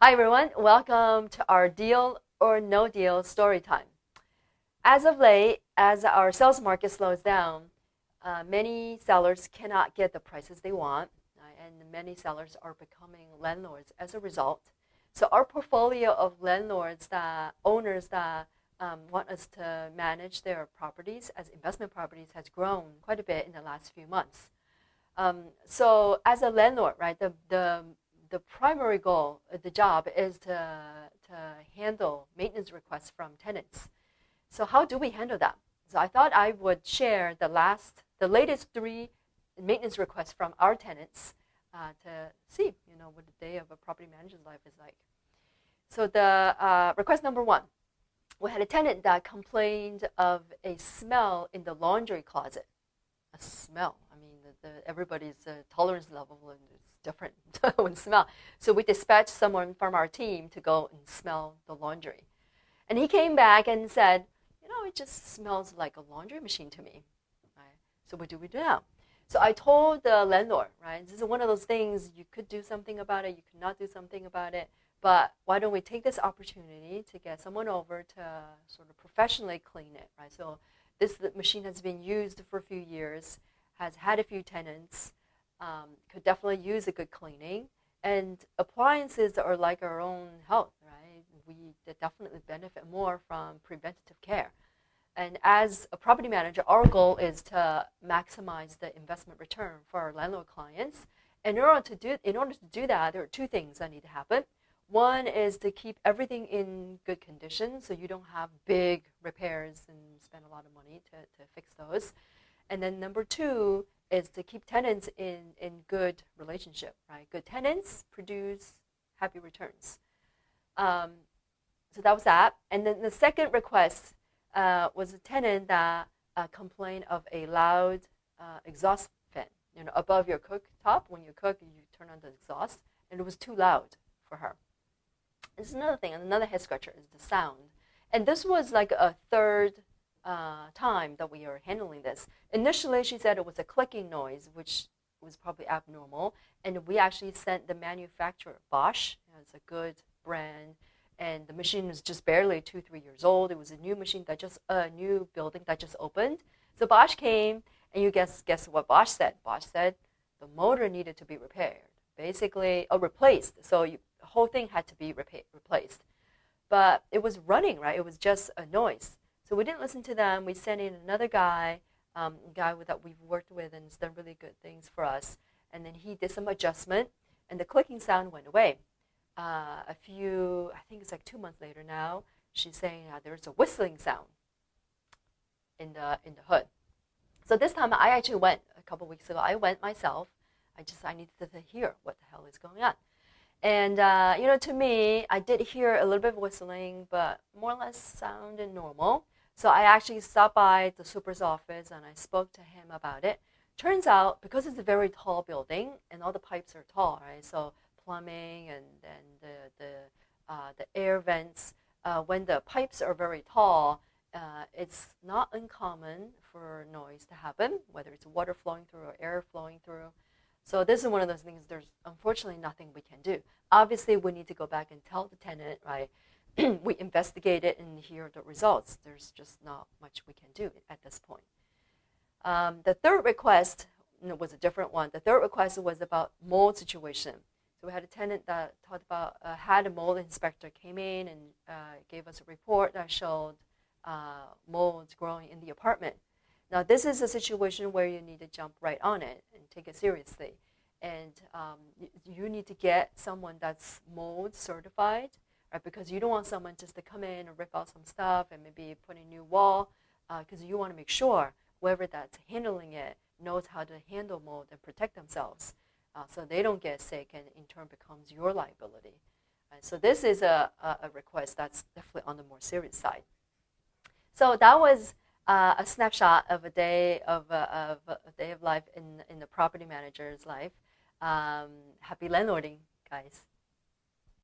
Hi everyone, welcome to our Deal or No Deal story time. As of late, as our sales market slows down, many sellers cannot get the prices they want, and many sellers are becoming landlords as a result. So our portfolio of landlords, owners that want us to manage their properties as investment properties has grown quite a bit in the last few months. So as a landlord, right, the primary goal, the job is to handle maintenance requests from tenants. So how do we handle that? So I thought I would share the latest three maintenance requests from our tenants to see, what the day of a property manager's life is like. So the request number one, we had a tenant that complained of a smell in the laundry closet. A smell. I mean, everybody's tolerance level is different when smell. So we dispatched someone from our team to go and smell the laundry. And he came back and said, it just smells like a laundry machine to me. Right? So what do we do now? So I told the landlord, right, this is one of those things, you could do something about it, you could not do something about it, but why don't we take this opportunity to get someone over to sort of professionally clean it, right? So this machine has been used for a few years, has had a few tenants, could definitely use a good cleaning. And appliances are like our own health, right? We definitely benefit more from preventative care. And as a property manager, our goal is to maximize the investment return for our landlord clients. And in order to do that, there are two things that need to happen. One is to keep everything in good condition so you don't have big repairs and spend a lot of money to fix those. And then number two is to keep tenants in good relationship, right? Good tenants produce happy returns. So that was that. And then the second request was a tenant that complained of a loud exhaust fan. Above your cooktop, when you cook, you turn on the exhaust, and it was too loud for her. This is another thing, another head scratcher is the sound. And this was like a third time that we are handling this. Initially, she said it was a clicking noise, which was probably abnormal. And we actually sent the manufacturer, Bosch. It's a good brand. And the machine was just barely 2-3 years old. It was a new machine a new building that just opened. So Bosch came, and you guess what Bosch said? Bosch said the motor needed to be repaired, basically, replaced. So the whole thing had to be replaced. But it was running, right? It was just a noise. So we didn't listen to them. We sent in another guy, a guy that we've worked with and has done really good things for us. And then he did some adjustment, and the clicking sound went away. I think it's like 2 months later now, she's saying there's a whistling sound in the hood. So this time I actually went a couple weeks ago. I went myself. I needed to hear what the hell is going on. And, to me, I did hear a little bit of whistling, but more or less sounded normal. So I actually stopped by the super's office and I spoke to him about it. Turns out, because it's a very tall building and all the pipes are tall, right? So plumbing and then the air vents, when the pipes are very tall, it's not uncommon for noise to happen, whether it's water flowing through or air flowing through. So this is one of those things, there's unfortunately nothing we can do. Obviously, we need to go back and tell the tenant, right, we investigate it and here are the results. There's just not much we can do at this point. The third request was a different one. The third request was about mold situation. So we had a tenant that talked about, had a mold inspector came in and gave us a report that showed molds growing in the apartment. Now, this is a situation where you need to jump right on it and take it seriously. And you need to get someone that's mold certified, right? Because you don't want someone just to come in and rip out some stuff and maybe put in a new wall, because you want to make sure whoever that's handling it knows how to handle mold and protect themselves so they don't get sick and in turn becomes your liability. So this is a request that's definitely on the more serious side. So that was a snapshot of a day of life in the property manager's life. Happy landlording, guys.